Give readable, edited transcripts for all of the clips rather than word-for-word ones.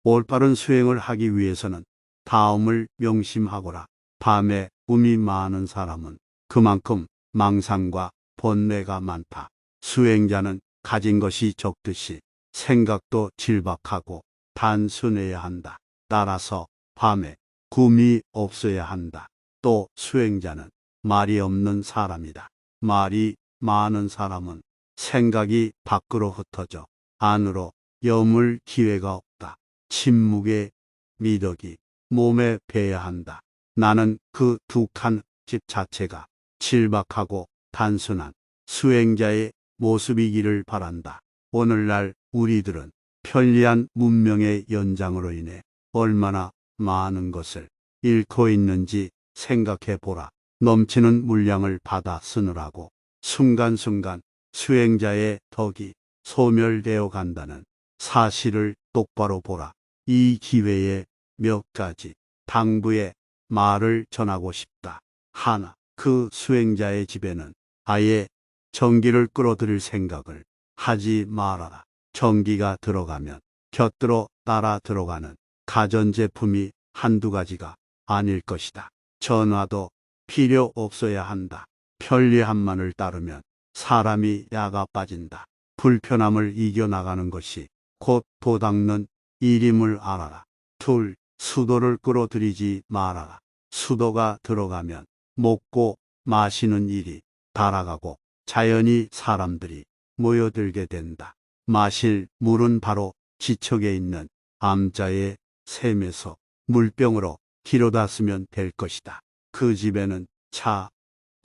올바른 수행을 하기 위해서는 다음을 명심하거라. 밤에 꿈이 많은 사람은 그만큼 망상과 번뇌가 많다. 수행자는 가진 것이 적듯이 생각도 질박하고 단순해야 한다. 따라서 밤에 꿈이 없어야 한다. 또 수행자는 말이 없는 사람이다. 말이 많은 사람은 생각이 밖으로 흩어져 안으로 여물 기회가 없다. 침묵의 미덕이 몸에 배야 한다. 나는 그 두 칸 집 자체가 질박하고 단순한 수행자의 모습이기를 바란다. 오늘날 우리들은 편리한 문명의 연장으로 인해 얼마나 많은 것을 잃고 있는지 생각해 보라. 넘치는 물량을 받아 쓰느라고 순간순간 수행자의 덕이 소멸되어 간다는 사실을 똑바로 보라. 이 기회에 몇 가지 당부의 말을 전하고 싶다. 하나, 그 수행자의 집에는 아예 전기를 끌어들일 생각을 하지 말아라. 전기가 들어가면 곁들어 따라 들어가는 가전제품이 한두 가지가 아닐 것이다. 전화도 필요 없어야 한다. 편리함만을 따르면 사람이 야가 빠진다. 불편함을 이겨나가는 것이 곧 도닦는 일임을 알아라. 둘, 수도를 끌어들이지 말아라. 수도가 들어가면 먹고 마시는 일이 달아가고 자연히 사람들이 모여들게 된다. 마실 물은 바로 지척에 있는 암자의 샘에서 물병으로 길어다 쓰면 될 것이다. 그 집에는 차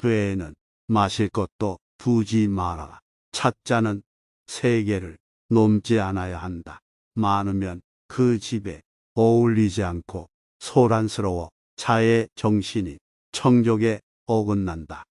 외에는 마실 것도 두지 말아라. 찻잔은 3개를 넘지 않아야 한다. 많으면 그 집에 어울리지 않고 소란스러워 자의 정신이 청족에 어긋난다.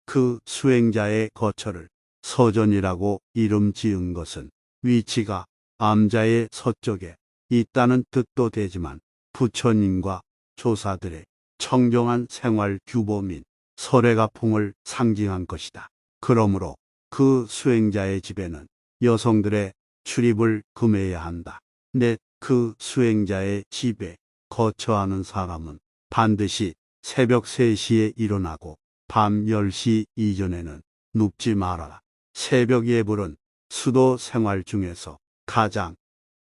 그 수행자의 거처를 서전이라고 이름 지은 것은 위치가 암자의 서쪽에 있다는 뜻도 되지만 부처님과 조사들의 청정한 생활 규범 및 설해가풍을 상징한 것이다. 그러므로 그 수행자의 집에는 여성들의 출입을 금해야 한다. 넷, 그 수행자의 집에 거처하는 사람은 반드시 새벽 3시에 일어나고 밤 10시 이전에는 눕지 말아라. 새벽 예불은 수도 생활 중에서 가장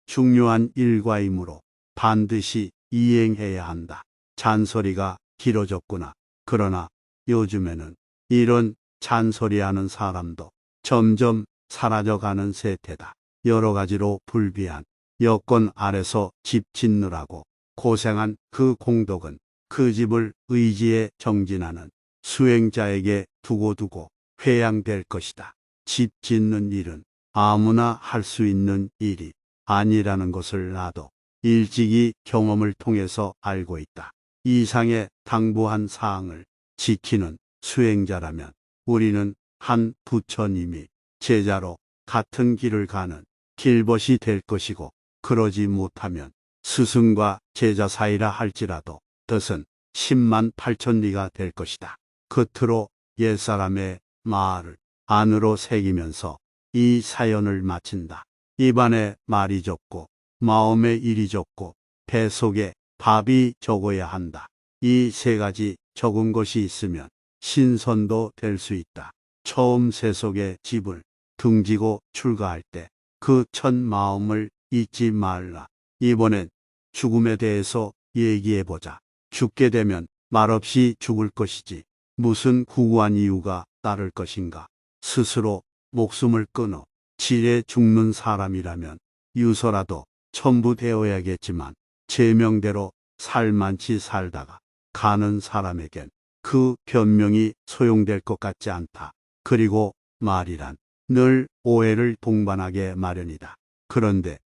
중요한 일과이므로 반드시 이행해야 한다. 잔소리가 길어졌구나. 그러나 요즘에는 이런 잔소리하는 사람도 점점 사라져가는 세태다. 여러 가지로 불비한 여건 아래서 집 짓느라고 고생한 그 공덕은 그 집을 의지에 정진하는 수행자에게 두고두고 회양될 것이다. 집 짓는 일은 아무나 할 수 있는 일이 아니라는 것을 나도 일찍이 경험을 통해서 알고 있다. 이상의 당부한 사항을 지키는 수행자라면 우리는 한 부처님이 제자로 같은 길을 가는 길벗이 될 것이고, 그러지 못하면 스승과 제자 사이라 할지라도 뜻은 10만 8천 리가 될 것이다. 겉으로 옛사람의 말을 안으로 새기면서 이 사연을 마친다. 입안에 말이 적고 마음에 일이 적고 배 속에 밥이 적어야 한다. 이 3가지 적은 것이 있으면 신선도 될 수 있다. 처음 세속의 집을 등지고 출가할 때 그 첫 마음을 잊지 말라. 이번엔 죽음에 대해서 얘기해보자. 죽게 되면 말없이 죽을 것이지 무슨 구구한 이유가 따를 것인가. 스스로 목숨을 끊어 지레 죽는 사람이라면 유서라도 첨부되어야겠지만 제명대로 살만치 살다가 가는 사람에겐 그 변명이 소용될 것 같지 않다. 그리고 말이란 늘 오해를 동반하게 마련이다. 그런데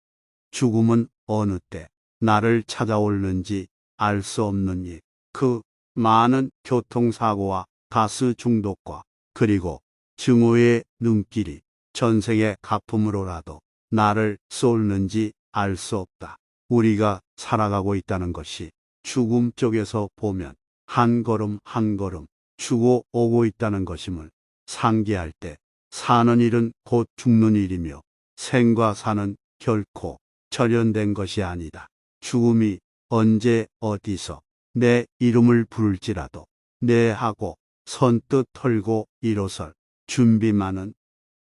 죽음은 어느 때 나를 찾아올는지 알 수 없는 일, 그 많은 교통사고와 가스 중독과 그리고 증오의 눈길이 전생의 가품으로라도 나를 쏠는지 알 수 없다. 우리가 살아가고 있다는 것이 죽음 쪽에서 보면 한 걸음 한 걸음 죽어 오고 있다는 것임을 상기할 때 사는 일은 곧 죽는 일이며 생과 사는 결코 절연된 것이 아니다. 죽음이 언제 어디서 내 이름을 부를지라도 내 하고 선뜻 털고 일어설 준비만은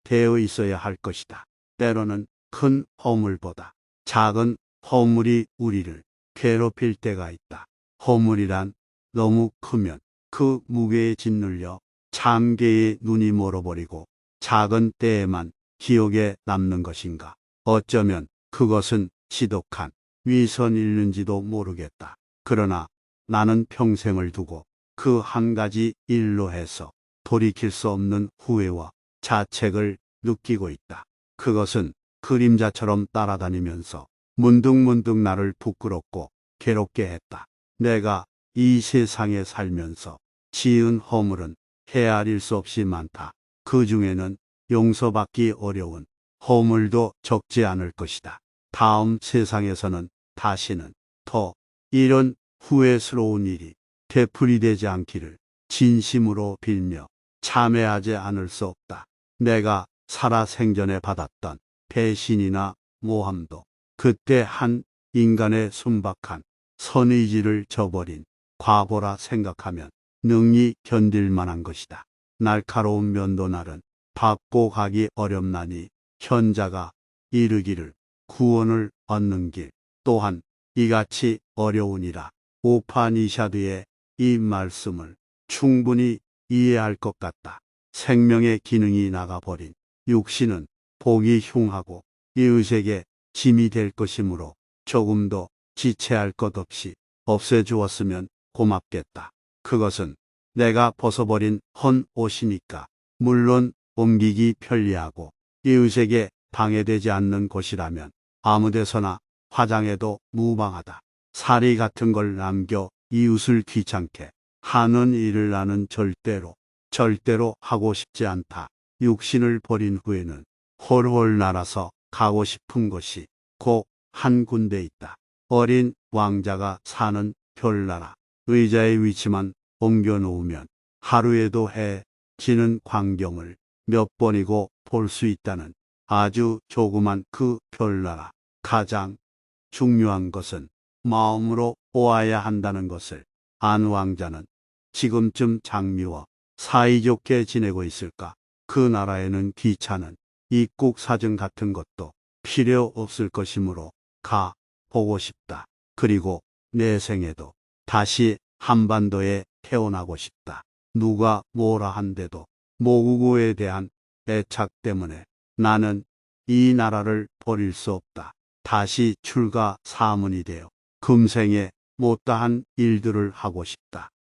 되어 있어야 할 것이다. 때로는 큰 허물보다 작은 허물이 우리를 괴롭힐 때가 있다. 허물이란 너무 크면 그 무게에 짓눌려 참개의 눈이 멀어버리고 작은 때에만 기억에 남는 것인가. 어쩌면 그것은 지독한 위선일는지도 모르겠다. 그러나 나는 평생을 두고 그 한 가지 일로 해서 돌이킬 수 없는 후회와 자책을 느끼고 있다. 그것은 그림자처럼 따라다니면서 문득문득 나를 부끄럽고 괴롭게 했다. 내가 이 세상에 살면서 지은 허물은 헤아릴 수 없이 많다. 그 중에는 용서받기 어려운 허물도 적지 않을 것이다. 다음 세상에서는 다시는 더 이런 후회스러운 일이 되풀이되지 않기를 진심으로 빌며 참회하지 않을 수 없다. 내가 살아생전에 받았던 배신이나 모함도 그때 한 인간의 순박한 선의지를 저버린 과보라 생각하면 능히 견딜 만한 것이다. 날카로운 면도날은 밟고 가기 어렵나니 현자가 이르기를 구원을 얻는 길 또한 이같이 어려우니라. 오파니샤드의 이 말씀을 충분히 이해할 것 같다. 생명의 기능이 나가버린 육신은 보기 흉하고 이웃에게 짐이 될 것이므로 조금도 지체할 것 없이 없애주었으면 고맙겠다. 그것은 내가 벗어버린 헌 옷이니까 물론 옮기기 편리하고 이웃에게 방해되지 않는 곳이라면 아무데서나 화장해도 무방하다. 사리 같은 걸 남겨 이웃을 귀찮게 하는 일을 나는 절대로 하고 싶지 않다. 육신을 버린 후에는 홀홀 날아서 가고 싶은 곳이 꼭 한 군데 있다. 어린 왕자가 사는 별나라. 의자의 위치만 옮겨 놓으면 하루에도 해 지는 광경을 몇 번이고 볼 수 있다는 아주 조그만 그 별나라. 가장 중요한 것은 마음으로 보아야 한다는 것을 안 왕자는 지금쯤 장미와 사이좋게 지내고 있을까? 그 나라에는 귀찮은 입국 사정 같은 것도 필요 없을 것이므로 가 보고 싶다. 그리고 내 생에도 다시 한반도에 태어나고 싶다. 누가 뭐라 한데도 모국어에 대한 애착 때문에 나는 이 나라를 버릴 수 없다. 다시 출가 사문이 되어 금생에 못다한 일들을 하고 싶다.